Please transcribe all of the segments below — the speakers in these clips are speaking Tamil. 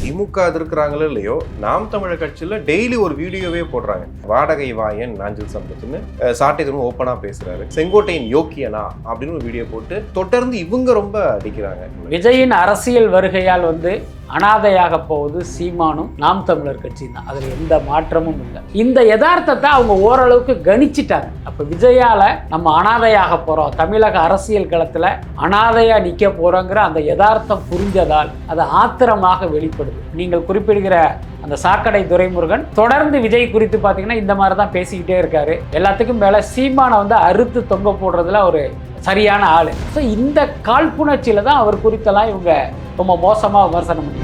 திமுக இருக்கிறாங்களோ இல்லையோ, நாம் தமிழர் கட்சியில டெய்லி ஒரு வீடியோவே போடுறாங்க. வாடகை வாயன் நாஞ்சில் சம்பத்னு சாட்டை திரும்ப ஓப்பனா பேசுறாரு. செங்கோட்டையின் யோக்கியனா அப்படின்னு ஒரு வீடியோ போட்டு தொடர்ந்து இவங்க ரொம்ப அடிக்கிறாங்க. விஜயின் அரசியல் வருகையால் அனாதையாக போவது சீமானும் நாம் தமிழர் கட்சி தான். அதில் எந்த மாற்றமும் இல்லை. இந்த யதார்த்தத்தை அவங்க ஓரளவுக்கு கணிச்சிட்டாங்க. அப்போ விஜயால நம்ம அனாதையாக போகிறோம், தமிழக அரசியல் களத்தில் அனாதையா நிற்க போகிறோங்கிற அந்த யதார்த்தம் புரிஞ்சதால் அது ஆத்திரமாக வெளிப்படுது. நீங்கள் குறிப்பிடுகிற அந்த சாக்கடை துரைமுருகன் தொடர்ந்து விஜய் குறித்து பார்த்தீங்கன்னா இந்த மாதிரி தான் பேசிக்கிட்டே இருக்காரு. எல்லாத்துக்கும் மேலே சீமானை அறுத்து தொங்க போடுறதுல ஒரு சரியான ஆள். ஸோ இந்த காழ்ப்புணர்ச்சியில் தான் அவர் குறித்தெல்லாம் இவங்க ரொம்ப மோசமாக விமர்சனம் பண்ணி.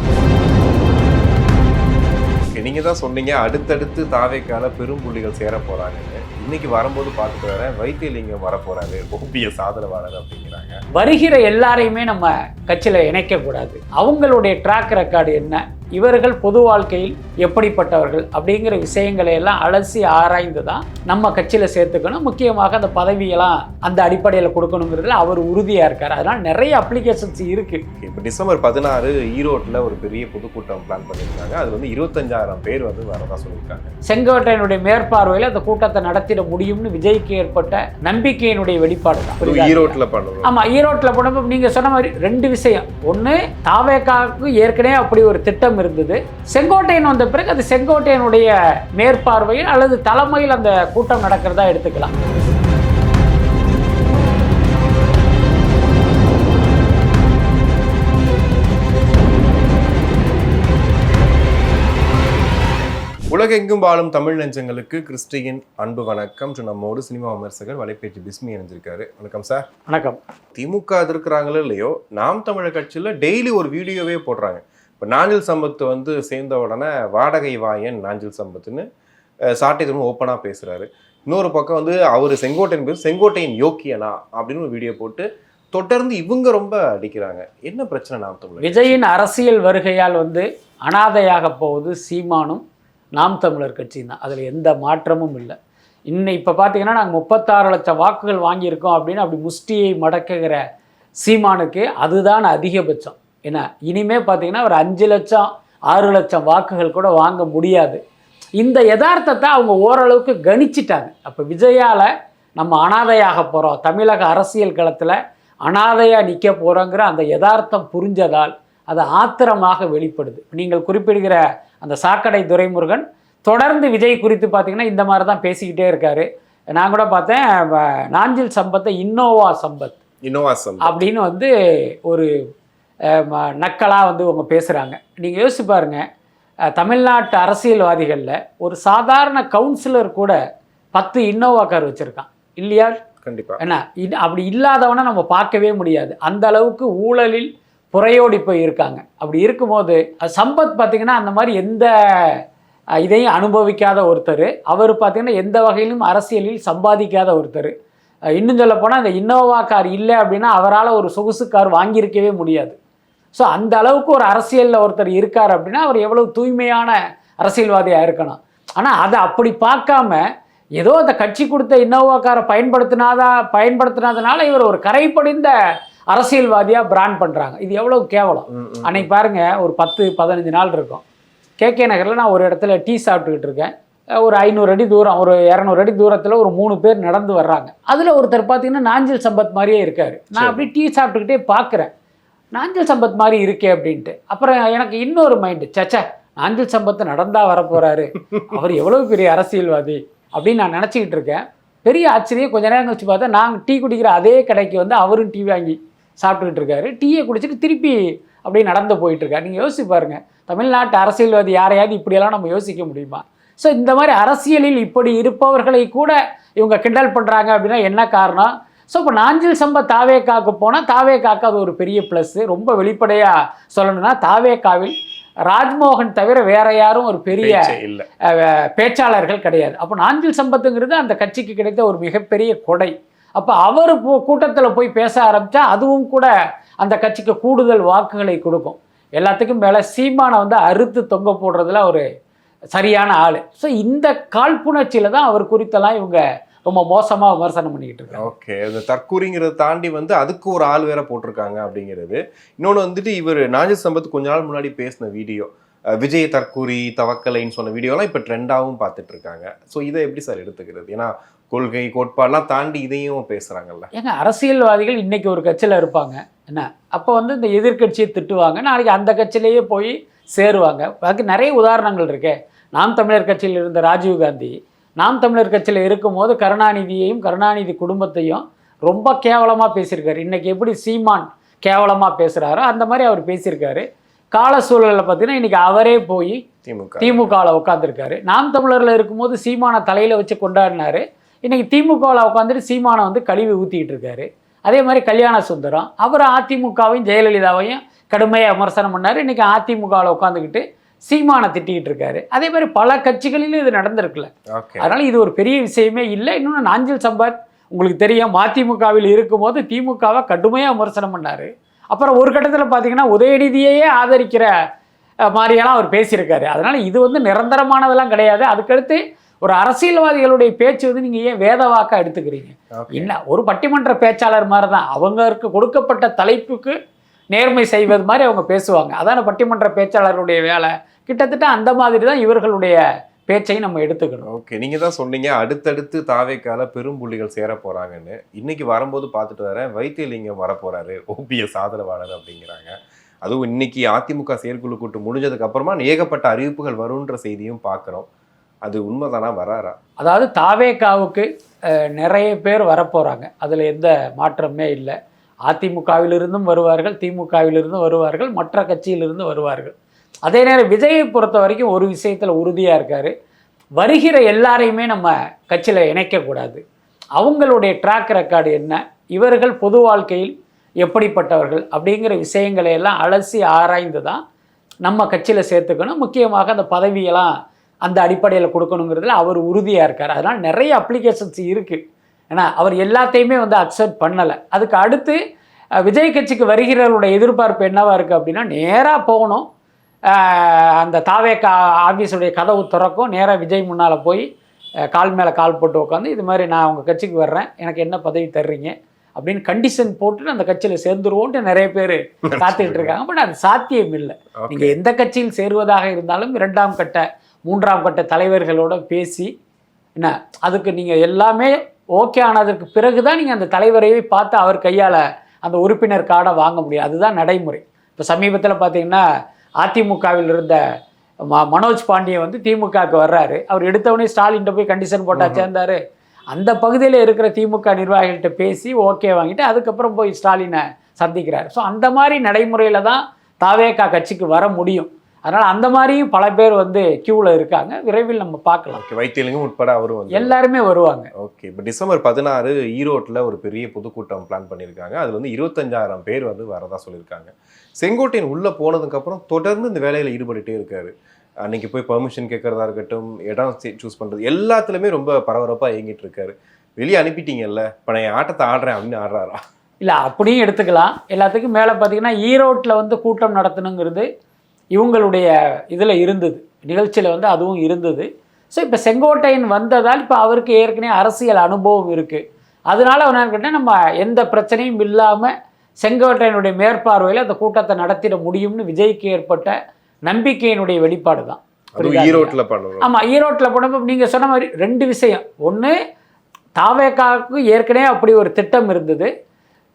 நீங்க தான் சொன்னீங்க அடுத்தடுத்து தாவேக்கால பெரும் புள்ளிகள் சேர போறாங்கன்னு. இன்னைக்கு வரும்போது பார்த்துட்டு வரேன், வைத்தியலிங்கம் வர போறாரு, ஓபிஎஸ் ஆதரவாளர் அப்படிங்கிறாங்க. வருகிற எல்லாரையுமே நம்ம கட்சியில் இணைக்கக்கூடாது. அவங்களுடைய ட்ராக் ரெக்கார்டு என்ன, இவர்கள் பொது வாழ்க்கையில் எப்படிப்பட்டவர்கள் அப்படிங்கிற விஷயங்களை எல்லாம் அலசி ஆராய்ந்து தான் நம்ம கட்சியில் சேர்த்துக்கணும். முக்கியமாக அந்த பதவியெல்லாம் அந்த அடிப்படையில் கொடுக்கணுங்கிறதுல அவர் உறுதியாக இருக்கார். அதனால் நிறைய அப்ளிகேஷன்ஸ் இருக்குது. இப்போ டிசம்பர் 16 ஈரோட்டில் ஒரு பெரிய பொதுக்கூட்டம் பிளான் பண்ணியிருக்காங்க. அது 25,000 பேர் வரதா சொல்லியிருக்காங்க. செங்கோட்டையனுடைய மேற்பார்வையில் அந்த கூட்டத்தை நடத்திட முடியும்னு விஜய்க்கு ஏற்பட்ட நம்பிக்கையினுடைய வெளிப்பாடு தான் ஈரோட்டில் பண்ணுவோம். ஆமாம், ஈரோட்டில் பண்ணும்போது நீங்கள் சொன்ன மாதிரி ரெண்டு விஷயம். ஒன்று, தாவேக்காவுக்கு ஏற்கனவே அப்படி ஒரு திட்டம் இருந்தது. செங்கோட்டையன் வந்த பிறகு அது செங்கோட்டையனுடைய மேற்பார்வையில் அல்லது தலைமையில் அந்த கூட்டம் நடக்கிறதா எடுத்துக்கலாம். உலகெங்கும் வாழும் தமிழ் நெஞ்சங்களுக்கு கிறிஸ்டியின் அன்பு வணக்கம். நம்மோடு சினிமா விமர்சகர் வலைப்பேச்சு பிஸ்மி இணைஞ்சிருக்காரு. வணக்கம் சார். வணக்கம். திமுக இருக்கிறாங்களோ இல்லையோ, நாம் தமிழர் கட்சியில டெய்லி ஒரு வீடியோவே போடுறாங்க. இப்போ நாஞ்சில் சம்பத் சேர்ந்த உடனே வாடகை வாயன் நாஞ்சில் சம்பத்னு சாட்டை திரும்ப ஓப்பனா பேசுறாரு. இன்னொரு பக்கம் அவர் செங்கோட்டையின் யோக்கியனா அப்படின்னு ஒரு வீடியோ போட்டு தொடர்ந்து இவங்க ரொம்ப அடிக்கிறாங்க. என்ன பிரச்சனை நாம் தமிழர்? விஜயின் அரசியல் வருகையால் அனாதையாக போவது சீமானும் நாம் தமிழர் கட்சி தான். அதில் எந்த மாற்றமும் இல்லை. இப்போ பார்த்தீங்கன்னா நாங்கள் 36 லட்சம் வாக்குகள் வாங்கியிருக்கோம் அப்படின்னு அப்படி முஷ்டியை மடக்குகிற சீமானுக்கு அதுதான் அதிகபட்சம். ஏன்னா இனிமேல் பார்த்தீங்கன்னா ஒரு 5 லட்சம் 6 லட்சம் வாக்குகள் கூட வாங்க முடியாது. இந்த யதார்த்தத்தை அவங்க ஓரளவுக்கு கணிச்சிட்டாங்க. அப்போ விஜயால் நம்ம அனாதையாக போகிறோம், தமிழக அரசியல் களத்தில் அனாதையாக நிற்க போகிறோங்கிற அந்த யதார்த்தம் புரிஞ்சதால் அது ஆத்திரமாக வெளிப்படுது. நீங்கள் குறிப்பிடுகிற அந்த சாக்கடை துரைமுருகன் தொடர்ந்து விஜய் குறித்து பார்த்தீங்கன்னா இந்த மாதிரி தான் பேசிக்கிட்டே இருக்காரு. நான் கூட பார்த்தேன், நாஞ்சில் சம்பத்தை இன்னோவா சம்பத் அப்படின்னு ஒரு நக்கலாக அவங்க பேசுகிறாங்க. நீங்கள் யோசிச்சு பாருங்கள், தமிழ்நாட்டு அரசியல்வாதிகளில் ஒரு சாதாரண கவுன்சிலர் கூட 10 இன்னோவா கார் வச்சுருக்கான் இல்லையா? கண்டிப்பாக. ஏன்னா அப்படி இல்லாதவனை நம்ம பார்க்கவே முடியாது. அந்த அளவுக்கு ஊழலில் புறையோடி போய் இருக்காங்க. அப்படி இருக்கும்போது சம்பத் பார்த்திங்கன்னா அந்த மாதிரி எந்த இதையும் அனுபவிக்காத ஒருத்தர். அவர் பார்த்திங்கன்னா எந்த வகையிலும் அரசியலில் சம்பாதிக்காத ஒருத்தர். இன்னும் சொல்ல போனால் அந்த இன்னோவா கார் இல்லை அப்படின்னா அவரால் ஒரு சொகுசு கார் வாங்கியிருக்கவே முடியாது. ஸோ அந்த அளவுக்கு ஒரு அரசியலில் ஒருத்தர் இருக்கார் அப்படின்னா அவர் எவ்வளவு தூய்மையான அரசியல்வாதியாக இருக்கணும். ஆனால் அதை அப்படி பார்க்காம ஏதோ அந்த கட்சி கொடுத்த இன்னோவா காரை பயன்படுத்தினதுனால இவர் ஒரு கரைப்படிந்த அரசியல்வாதியாக பிராண்ட் பண்ணுறாங்க. இது எவ்வளோ கேவலம். அன்னைக்கு பாருங்கள், ஒரு 10-15 நாள் இருக்கும், கேகே நகரில் நான் ஒரு இடத்துல டீ சாப்பிட்டுக்கிட்டு இருக்கேன். ஒரு 500 அடி தூரம், ஒரு 200 அடி தூரத்தில் ஒரு 3 பேர் நடந்து வர்றாங்க. அதில் ஒருத்தர் பார்த்தீங்கன்னா நாஞ்சில் சம்பத் மாதிரியே இருக்கார். நான் அப்படி டீ சாப்பிட்டுக்கிட்டே பார்க்குறேன், நாஞ்சில் சம்பத் மாதிரி இருக்கே அப்படின்ட்டு. அப்புறம் எனக்கு இன்னொரு மைண்டு, சச்சா நாஞ்சில் சம்பத் நடந்தால் வரப்போகிறாரு, அவர் எவ்வளோ பெரிய அரசியல்வாதி அப்படின்னு நான் நினச்சிக்கிட்டு இருக்கேன். பெரிய ஆச்சரியம். கொஞ்ச நேரம் கழிச்சு பார்த்தா நாங்கள் டீ குடிக்கிற அதே கடைக்கு அவரும் டீ வாங்கி சாப்பிட்டுக்கிட்டு இருக்காரு. டீயை குடிச்சிட்டு திருப்பி அப்படியே நடந்து போயிட்டுருக்காரு. நீங்கள் யோசிச்சு பாருங்கள், தமிழ்நாட்டு அரசியல்வாதி யாரையாவது இப்படியெல்லாம் நம்ம யோசிக்க முடியுமா? ஸோ இந்த மாதிரி அரசியலில் இப்படி இருப்பவர்களை கூட இவங்க கிண்டல் பண்ணுறாங்க அப்படின்னா என்ன காரணம்? ஸோ இப்போ நாஞ்சில் சம்பத் தாவேக்காவுக்கு போனால் தாவேக்காவுக்கு அது ஒரு பெரிய ப்ளஸ்ஸு. ரொம்ப வெளிப்படையாக சொல்லணும்னா தாவேக்காவில் ராஜ்மோகன் தவிர வேற யாரும் ஒரு பெரிய பேச்சாளர்கள் கிடையாது. அப்போ நாஞ்சில் சம்பத்துங்கிறது அந்த கட்சிக்கு கிடைத்த ஒரு மிகப்பெரிய கொடை. அப்போ அவர் கூட்டத்தில் போய் பேச ஆரம்பித்தா அதுவும் கூட அந்த கட்சிக்கு கூடுதல் வாக்குகளை கொடுக்கும். எல்லாத்துக்கும் மேலே சீமானை அறுத்து தொங்க போடுறதுல ஒரு சரியான ஆள். ஸோ இந்த காழ்ப்புணர்ச்சியில் தான் அவர் குறித்தெல்லாம் இவங்க ரொம்ப மோசமாக விமர்சனம் பண்ணிக்கிட்டு இருக்காங்க. ஓகே, இந்த தற்கூறிங்கிறத தாண்டி அதுக்கு ஒரு ஆள் வேற போட்டிருக்காங்க அப்படிங்கிறது. இன்னொன்று இவர் நாஞ்சில் சம்பத் கொஞ்ச நாள் முன்னாடி பேசின வீடியோ, விஜய் தற்கூரி தவக்கலைன்னு சொன்ன வீடியோலாம் இப்போ ட்ரெண்டாகவும் பார்த்துட்டு இருக்காங்க. ஸோ இதை எப்படி சார் எடுத்துக்கிறது? ஏன்னா கொள்கை கோட்பாடெல்லாம் தாண்டி இதையும் பேசுகிறாங்கல்ல. ஏங்க அரசியல்வாதிகள் இன்னைக்கு ஒரு கட்சியில் இருப்பாங்க என்ன, அப்போ வந்து இந்த எதிர்க்கட்சியை திட்டுவாங்க, நாளைக்கு அந்த கட்சியிலேயே போய் சேருவாங்க. அதுக்கு நிறைய உதாரணங்கள் இருக்கு. நாம் தமிழர் கட்சியில் இருந்த ராஜீவ்காந்தி நாம் தமிழர் கட்சியில் இருக்கும்போது கருணாநிதியையும் கருணாநிதி குடும்பத்தையும் ரொம்ப கேவலமாக பேசியிருக்காரு. இன்றைக்கி எப்படி சீமான் கேவலமாக பேசுகிறாரோ அந்த மாதிரி அவர் பேசியிருக்காரு. கால சூழலில் பார்த்தீங்கன்னா இன்றைக்கி அவரே போய் திமுகவில் உட்காந்துருக்காரு. நாம் தமிழரில் இருக்கும்போது சீமானை தலையில் வச்சு கொண்டாடினார். இன்றைக்கி திமுகவில் உட்காந்துட்டு சீமானை வந்து கழுவி ஊற்றிக்கிட்டு இருக்காரு. அதே மாதிரி கல்யாண சுந்தரம் அவர் அதிமுகவையும் ஜெயலலிதாவையும் கடுமையாக விமர்சனம் பண்ணார். இன்றைக்கி அதிமுகவில் உட்காந்துக்கிட்டு சீமானை திட்டிக்கிட்டு இருக்காரு. அதே மாதிரி பல கட்சிகளிலும் இது நடந்திருக்குல்ல. அதனால் இது ஒரு பெரிய விஷயமே இல்லை. இன்னொன்று நாஞ்சில் சம்பத் உங்களுக்கு தெரியும், மதிமுகவில் இருக்கும்போது திமுகவை கடுமையாக விமர்சனம் பண்ணார். அப்புறம் ஒரு கட்டத்தில் பார்த்தீங்கன்னா உதயநிதியையே ஆதரிக்கிற மாதிரியெல்லாம் அவர் பேசியிருக்காரு. அதனால் இது வந்து நிரந்தரமானதெல்லாம் கிடையாது. அதுக்கடுத்து ஒரு அரசியல்வாதிகளுடைய பேச்சு வந்து நீங்கள் ஏன் வேத வாக்கா எடுத்துக்கிறீங்க? இல்லை, ஒரு பட்டிமன்ற பேச்சாளர் மாதிரி தான் அவங்களுக்கு கொடுக்கப்பட்ட தலைப்புக்கு நேர்மை செய்வது மாதிரி அவங்க பேசுவாங்க. அதான பட்டிமன்ற பேச்சாளருடைய வேலை. கிட்டத்தட்ட அந்த மாதிரி தான் இவர்களுடைய பேச்சையும் நம்ம எடுத்துக்கணும். ஓகே, நீங்கள் தான் சொன்னீங்க அடுத்தடுத்து தாவேக்கால பெரும்புள்ளிகள் சேர போகிறாங்கன்னு. இன்னைக்கு வரும்போது பார்த்துட்டு வரேன், வைத்தியலிங்கம் வரப்போகிறாரு, OPS ஆதரவாளர் அப்படிங்கிறாங்க. அதுவும் இன்னைக்கு அதிமுக செயற்குழு கூட்டம் முடிஞ்சதுக்கு அப்புறமா ஏகப்பட்ட அறிவிப்புகள் வரும்ன்ற செய்தியும் பார்க்குறோம். அது உண்மைதானா, வராரா? அதாவது தாவேக்காவுக்கு நிறைய பேர் வரப்போகிறாங்க, அதில் எந்த மாற்றமே இல்லை. அதிமுகவிலிருந்தும் வருவார்கள், திமுகவிலிருந்தும் வருவார்கள், மற்ற கட்சியிலிருந்து வருவார்கள். அதே நேரம் விஜயை பொறுத்த வரைக்கும் ஒரு விஷயத்தில் உறுதியாக இருக்கார். வருகிற எல்லாரையுமே நம்ம கட்சியில் இணைக்கக்கூடாது. அவங்களுடைய ட்ராக் ரெக்கார்டு என்ன, இவர்கள் பொது வாழ்க்கையில் எப்படிப்பட்டவர்கள் அப்படிங்கிற விஷயங்களை எல்லாம் அலசி ஆராய்ந்து தான் நம்ம கட்சியில் சேர்த்துக்கணும். முக்கியமாக அந்த பதவியெல்லாம் அந்த அடிப்படையில் கொடுக்கணுங்கிறதுல அவர் உறுதியாக இருக்கார். அதனால் நிறைய அப்ளிகேஷன்ஸ் இருக்குது. ஏன்னா அவர் எல்லாத்தையுமே வந்து அக்செப்ட் பண்ணலை. அதுக்கு அடுத்து விஜய் கட்சிக்கு வருகிறவருடைய எதிர்பார்ப்பு என்னவாக இருக்குது அப்படின்னா, நேராக போகணும், அந்த தாவேக்கா ஆஃபீஸுடைய கதவு திறக்கும், நேராக விஜய் முன்னால் போய் கால் மேலே கால் போட்டு உட்காந்து இது மாதிரி நான் உங்கள் கட்சிக்கு வர்றேன், எனக்கு என்ன பதவி தர்றீங்க அப்படின்னு கண்டிஷன் போட்டுட்டு அந்த கட்சியில் சேர்ந்துருவோன்ட்டு நிறைய பேர் காத்துக்கிட்டு இருக்காங்க. பட் அது சாத்தியம் இல்லை. நீங்கள் எந்த கட்சியில் சேருவதாக இருந்தாலும் 2ஆம் கட்ட 3ஆம் கட்ட தலைவர்களோட பேசி என்ன, அதுக்கு நீங்கள் எல்லாமே ஓகே ஆனதற்கு பிறகு தான் நீங்கள் அந்த தலைவரையே பார்த்து அவர் கையால் அந்த உறுப்பினர் கார்டை வாங்க முடியும். அதுதான் நடைமுறை. இப்போ சமீபத்தில் பார்த்தீங்கன்னா அதிமுகவில் இருந்த மனோஜ் பாண்டியன் வந்து திமுகவுக்கு வர்றாரு. அவர் எடுத்தவொடனே ஸ்டாலின்கிட்ட போய் கண்டிஷன் போட்டால் சேர்ந்தார். அந்த பகுதியில் இருக்கிற திமுக நிர்வாகிகள்கிட்ட பேசி ஓகே வாங்கிட்டு அதுக்கப்புறம் போய் ஸ்டாலினை சந்திக்கிறார். ஸோ அந்த மாதிரி நடைமுறையில் தான் தாவேகா கட்சிக்கு வர முடியும். அதனால் அந்த மாதிரியும் பல பேர் வந்து கியூவில் இருக்காங்க. விரைவில் நம்ம பார்க்கலாம். ஓகே, வைத்தியலிங்கம் உட்பட அவரும் வந்து எல்லாருமே வருவாங்க. ஓகே, இப்போ டிசம்பர் 16 ஈரோட்டில் ஒரு பெரிய பொதுக்கூட்டம் பிளான் பண்ணியிருக்காங்க. அதில் வந்து 25,000 பேர் வந்து வரதா சொல்லியிருக்காங்க. செங்கோட்டையன் உள்ளே போனதுக்கப்புறம் தொடர்ந்து இந்த வேலையில் ஈடுபட்டுகிட்டே இருக்காரு. அன்றைக்கி போய் பெர்மிஷன் கேட்குறதா இருக்கட்டும், இடம் சூஸ் பண்ணுறது, எல்லாத்துலேயுமே ரொம்ப பரபரப்பாக இயங்கிட்டு இருக்காரு. வெளியே அனுப்பிட்டீங்கல்ல, இப்போ நான் ஆட்டத்தை ஆடுறேன் அப்படின்னு ஆடுறாரா? இல்லை, அப்படியும் எடுத்துக்கலாம். எல்லாத்துக்கும் மேலே பார்த்தீங்கன்னா ஈரோட்டில் வந்து கூட்டம் நடத்தணுங்கிறது இவங்களுடைய இதில் இருந்தது, நிகழ்ச்சியில் வந்து அதுவும் இருந்தது. ஸோ இப்போ செங்கோட்டையன் வந்ததால் இப்போ அவருக்கு ஏற்கனவே அரசியல் அனுபவம் இருக்குது. அதனால என்னன்னு கேட்டால் நம்ம எந்த பிரச்சனையும் இல்லாமல் செங்கோட்டையனுடைய மேற்பார்வையில் அந்த கூட்டத்தை நடத்திட முடியும்னு விஜய்க்கு ஏற்பட்ட நம்பிக்கையினுடைய வெளிப்பாடு தான். ஈரோட்டில் பண்ணணும். ஆமாம், ஈரோட்டில் போனப்போ நீங்கள் சொன்ன மாதிரி 2 விஷயம். ஒன்று, தாவேக்காவுக்கு ஏற்கனவே அப்படி ஒரு திட்டம் இருந்தது.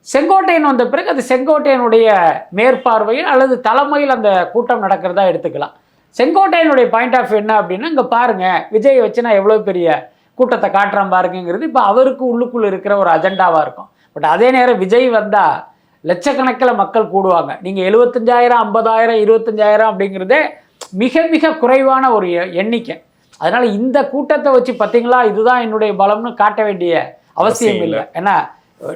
செங்கோட்டையன் வந்த பிறகு அது செங்கோட்டையனுடைய மேற்பார்வையில் அல்லது தலைமையில் அந்த கூட்டம் நடக்கிறதா எடுத்துக்கலாம். செங்கோட்டையனுடைய பாயிண்ட் ஆஃப் என்ன அப்படின்னா, இங்கே பாருங்கள் விஜயை வச்சு நான் எவ்வளோ பெரிய கூட்டத்தை காட்டுறேன் பாருங்கிறது இப்போ அவருக்கு உள்ளுக்குள்ளே இருக்கிற ஒரு அஜெண்டாவாக இருக்கும். பட் அதே நேரம் விஜய் வந்தால் லட்சக்கணக்கில் மக்கள் கூடுவாங்க. நீங்கள் 75,000 50,000 25,000 அப்படிங்கிறதே மிக மிக குறைவான ஒரு எண்ணிக்கை. அதனால் இந்த கூட்டத்தை வச்சு பார்த்தீங்களா இதுதான் என்னுடைய பலம்னு காட்ட வேண்டிய அவசியம் இல்லை. ஏன்னா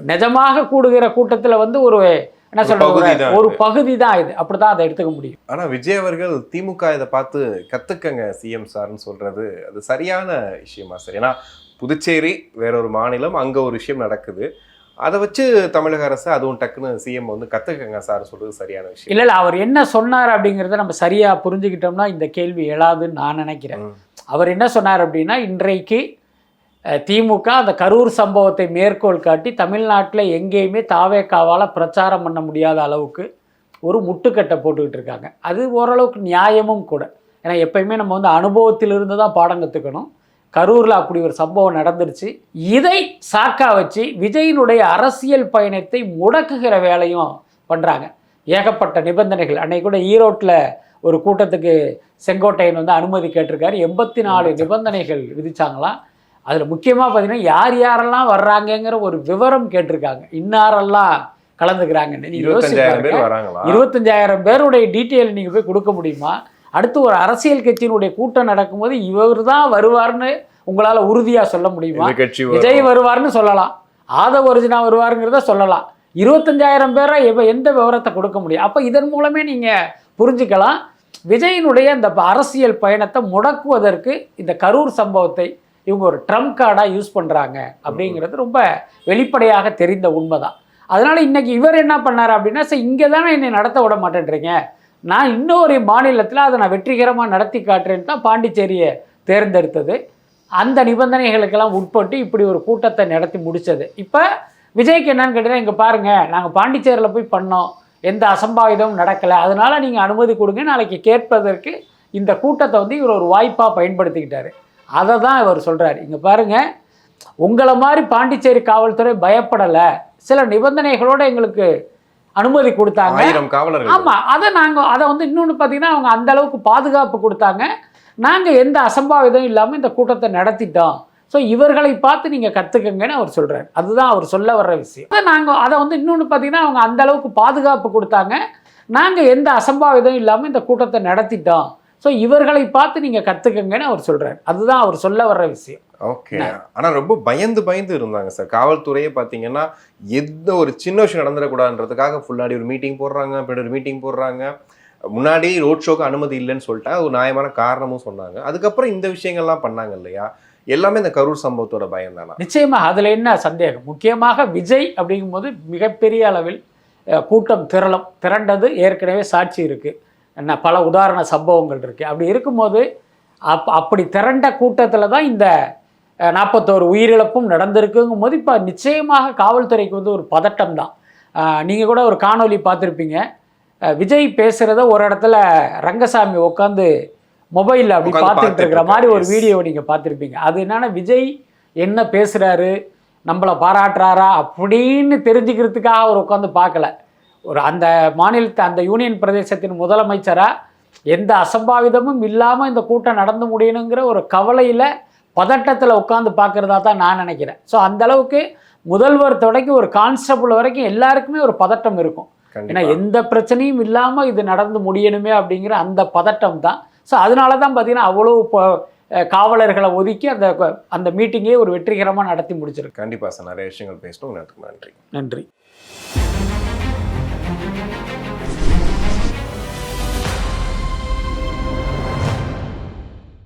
நிஜமாக கூடுகிற கூட்டத்தில் வந்து ஒரு என்ன சொல்றது, ஒரு பகுதி தான் இது. அப்படிதான் அதை எடுத்துக்க முடியும். ஆனால் விஜய் அவர்கள் திமுக இதை பார்த்து கற்றுக்கங்க சிஎம் சார்னு சொல்கிறது அது சரியான விஷயமா சார்? ஏன்னா புதுச்சேரி வேற ஒரு மாநிலம், அங்கே ஒரு விஷயம் நடக்குது, அதை வச்சு தமிழக அரசு அதுவும் டக்குன்னு சிஎம் வந்து கற்றுக்கங்க சார் சொல்கிறது சரியான விஷயம் இல்லை. அவர் என்ன சொன்னார் அப்படிங்கிறத நம்ம சரியாக புரிஞ்சுக்கிட்டோம்னா இந்த கேள்வி எழாதுன்னு நான் நினைக்கிறேன். அவர் என்ன சொன்னார் அப்படின்னா, இன்றைக்கு திமுக அந்த கரூர் சம்பவத்தை மேற்கோள் காட்டி தமிழ்நாட்டில் எங்கேயுமே தாவேக்காவால் பிரச்சாரம் பண்ண முடியாத அளவுக்கு ஒரு முட்டுக்கட்டை போட்டுக்கிட்டு இருக்காங்க. அது ஓரளவுக்கு நியாயமும் கூட. ஏன்னா எப்பயுமே நம்ம வந்து அனுபவத்திலிருந்து தான் பாடம் கற்றுக்கணும். கரூரில் அப்படி ஒரு சம்பவம் நடந்துருச்சு. இதை சாக்கா வச்சு விஜயினுடைய அரசியல் பயணத்தை முடக்குகிற வேலையும் பண்ணுறாங்க. ஏகப்பட்ட நிபந்தனைகள். அன்னைக்கு கூட ஈரோட்டில் ஒரு கூட்டத்துக்கு செங்கோட்டையன் வந்து அனுமதி கேட்டிருக்காரு. 84 நிபந்தனைகள் விதிச்சாங்களாம். அதில் முக்கியமாக பார்த்தீங்கன்னா யார் யாரெல்லாம் வர்றாங்கங்கிற ஒரு விவரம் கேட்டிருக்காங்க. இன்னாரெல்லாம் கலந்துக்கிறாங்கன்னு. நீங்கள் யோசிச்சு பாருங்க, 25,000 பேருடைய டீட்டெயில் நீங்கள் போய் கொடுக்க முடியுமா? அடுத்து ஒரு அரசியல் கட்சியினுடைய கூட்டம் நடக்கும்போது இவர் தான் வருவார்னு உங்களால் உறுதியாக சொல்ல முடியுமா? விஜய் வருவார்னு சொல்லலாம், ஆதவ் அர்ஜுனா வருவாருங்கிறத சொல்லலாம். 25,000 பேரை எந்த விவரத்தை கொடுக்க முடியும்? அப்போ இதன் மூலமே நீங்கள் புரிஞ்சுக்கலாம் விஜயினுடைய இந்த அரசியல் பயணத்தை முடக்குவதற்கு இந்த கரூர் சம்பவத்தை இவங்க ஒரு ட்ரம்ப் கார்டாக யூஸ் பண்ணுறாங்க அப்படிங்கிறது ரொம்ப வெளிப்படையாக தெரிந்த உண்மை தான். அதனால் இன்றைக்கி இவர் என்ன பண்ணார் அப்படின்னா, சரி இங்கே தானே என்னை நடத்த விட மாட்டேன்றீங்க, நான் இன்னொரு மாநிலத்தில் அதை நான் வெற்றிகரமாக நடத்தி காட்டுறேன்னு தான் பாண்டிச்சேரியை தேர்ந்தெடுத்தது. அந்த நிபந்தனைகளுக்கெல்லாம் உட்பட்டு இப்படி ஒரு கூட்டத்தை நடத்தி முடித்தது. இப்போ விஜய்க்கு என்னன்னு கேட்டீங்கன்னா, இங்கே பாருங்கள் நாங்கள் பாண்டிச்சேரியில் போய் பண்ணோம், எந்த அசம்பாவிதமும் நடக்கலை, அதனால் நீங்கள் அனுமதி கொடுங்க, நாளைக்கு கேட்பதற்கு இந்த கூட்டத்தை வந்து இவர் ஒரு வாய்ப்பாக பயன்படுத்திக்கிட்டார். அதை தான் இவர் சொல்கிறார். இங்கே பாருங்கள், உங்களை மாதிரி பாண்டிச்சேரி காவல்துறை பயப்படலை, சில நிபந்தனைகளோடு எங்களுக்கு அனுமதி கொடுத்தாங்க. ஆமாம், அதை வந்து இன்னொன்று பார்த்தீங்கன்னா அவங்க அந்த அளவுக்கு பாதுகாப்பு கொடுத்தாங்க. நாங்கள் எந்த அசம்பாவிதம் இல்லாமல் இந்த கூட்டத்தை நடத்திட்டோம். ஸோ இவர்களை பார்த்து நீங்கள் கற்றுக்கங்கன்னு அவர் சொல்கிறார். அதுதான் அவர் சொல்ல வர்ற விஷயம். அதை வந்து இன்னொன்று பார்த்தீங்கன்னா அவங்க அந்த அளவுக்கு பாதுகாப்பு கொடுத்தாங்க. நாங்கள் எந்த அசம்பாவிதம் இல்லாமல் இந்த கூட்டத்தை நடத்திட்டோம். ஸோ இவர்களை பார்த்து நீங்கள் கற்றுக்கங்கன்னு அவர் சொல்கிறார். அதுதான் அவர் சொல்ல வர்ற விஷயம். ஓகே. ஆனால் ரொம்ப பயந்து இருந்தாங்க சார். காவல்துறையே பார்த்தீங்கன்னா எந்த ஒரு சின்ன விஷயம் நடந்துடக்கூடாதுன்றதுக்காக ஃபுல்லாடி ஒரு மீட்டிங் போடுறாங்க, பின்னாடி ஒரு மீட்டிங் போடுறாங்க. முன்னாடி ரோட் ஷோக்கு அனுமதி இல்லைன்னு சொல்லிட்டா ஒரு நியாயமான காரணமும் சொன்னாங்க. அதுக்கப்புறம் இந்த விஷயங்கள்லாம் பண்ணாங்க இல்லையா? எல்லாமே இந்த கரூர் சம்பவத்தோட பயம் தானா? நிச்சயமாக, அதில் என்ன சந்தேகம்? முக்கியமாக விஜய் அப்படிங்கும்போது மிகப்பெரிய அளவில் கூட்டம் திரண்டது ஏற்கனவே சாட்சி இருக்குது. என்ன பல உதாரண சம்பவங்கள் இருக்குது. அப்படி இருக்கும்போது அப்படி திரண்ட கூட்டத்தில் தான் இந்த 41 உயிரிழப்பும் நடந்திருக்குங்கும் போது இப்போ நிச்சயமாக காவல்துறைக்கு வந்து ஒரு பதட்டம் தான். நீங்கள் கூட ஒரு காணொலி பார்த்துருப்பீங்க. விஜய் பேசுகிறத ஒரு இடத்துல ரங்கசாமி உட்காந்து மொபைலில் அப்படி பார்த்துக்கிட்டு இருக்கிற மாதிரி ஒரு வீடியோ நீங்கள் பார்த்துருப்பீங்க. அது என்னென்னா விஜய் என்ன பேசுகிறாரு, நம்மளை பாராட்டுறாரா அப்படின்னு தெரிஞ்சுக்கிறதுக்காக அவர் உட்காந்து பார்க்கல. ஒரு அந்த மாநிலத்தை அந்த யூனியன் பிரதேசத்தின் முதலமைச்சராக எந்த அசம்பாவிதமும் இல்லாமல் இந்த கூட்டம் நடந்து முடியணுங்கிற ஒரு கவலையில் பதட்டத்தில் உட்காந்து பார்க்குறதா தான் நான் நினைக்கிறேன். ஸோ அந்தளவுக்கு முதல்வர் தொடக்கி ஒரு கான்ஸ்டபிள் வரைக்கும் எல்லாருக்குமே ஒரு பதட்டம் இருக்கும். ஏன்னா எந்த பிரச்சனையும் இல்லாமல் இது நடந்து முடியணுமே அப்படிங்கிற அந்த பதட்டம் தான். ஸோ அதனால தான் பார்த்தீங்கன்னா அவ்வளோ காவலர்களை ஒதுக்கி அந்த மீட்டிங்கே ஒரு வெற்றிகரமாக நடத்தி முடிச்சிருக்கு. கண்டிப்பாக சார், நிறைய விஷயங்கள் பேசணும். நன்றி. நன்றி.